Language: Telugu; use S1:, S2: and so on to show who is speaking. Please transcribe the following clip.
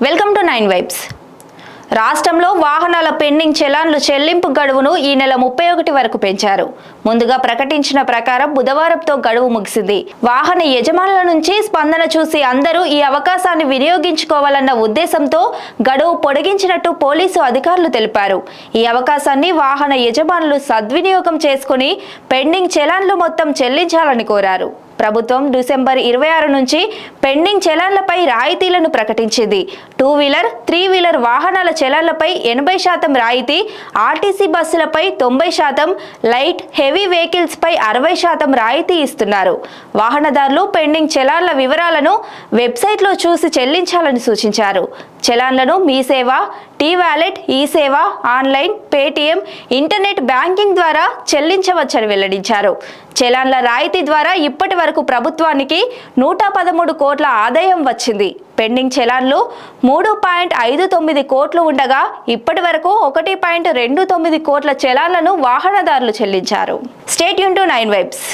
S1: Welcome to 9 vibes. రాష్ట్రంలో వాహనాల పెండింగ్ చలాన్లు చెల్లింపు గడువును ఈ నెల 31 వరకు పెంచారు. ముందుగా ప్రకటించిన ప్రకారం బుధవారంతో గడువు ముగిసింది. వాహన యజమానుల నుంచి స్పందన చూసి అందరూ ఈ అవకాశాన్ని వినియోగించుకోవాలన్న ఉద్దేశంతో గడువు పొడిగించినట్టు పోలీసు అధికారులు తెలిపారు. ఈ అవకాశాన్ని వాహన యజమానులు సద్వినియోగం చేసుకుని పెండింగ్ చలాన్లు మొత్తం చెల్లించాలని కోరారు. ప్రభుత్వం డిసెంబర్ 26 నుంచి పెండింగ్ చలాన్లపై రాయితీలను ప్రకటించింది. 2 వీలర్ 3 వీలర్ వాహనాల చలాన్లపై 80% రాయితీ, ఆర్టీసీ బస్సులపై 90%, లైట్ హెవీ వెహికల్స్ పై 60% రాయితీ ఇస్తున్నారు. వాహనదారులు పెండింగ్ చలాన్ల వివరాలను వెబ్సైట్లో చూసి చెల్లించాలని సూచించారు. చలాన్లను మీ సేవ, టీ వాలెట్, ఈ సేవ, ఆన్లైన్, పేటీఎం, ఇంటర్నెట్ బ్యాంకింగ్ ద్వారా చెల్లించవచ్చని వెల్లడించారు. చలాన్ల రాయితీ ద్వారా ఇప్పటి వరకు ప్రభుత్వానికి 113 కోట్ల ఆదాయం వచ్చింది. పెండింగ్ చలాన్లు 3.59 కోట్లు ఉండగా ఇప్పటి వరకు 1.29 కోట్ల చలాన్లను వాహనదారులు చెల్లించారు. Stay tune to 9 vibes.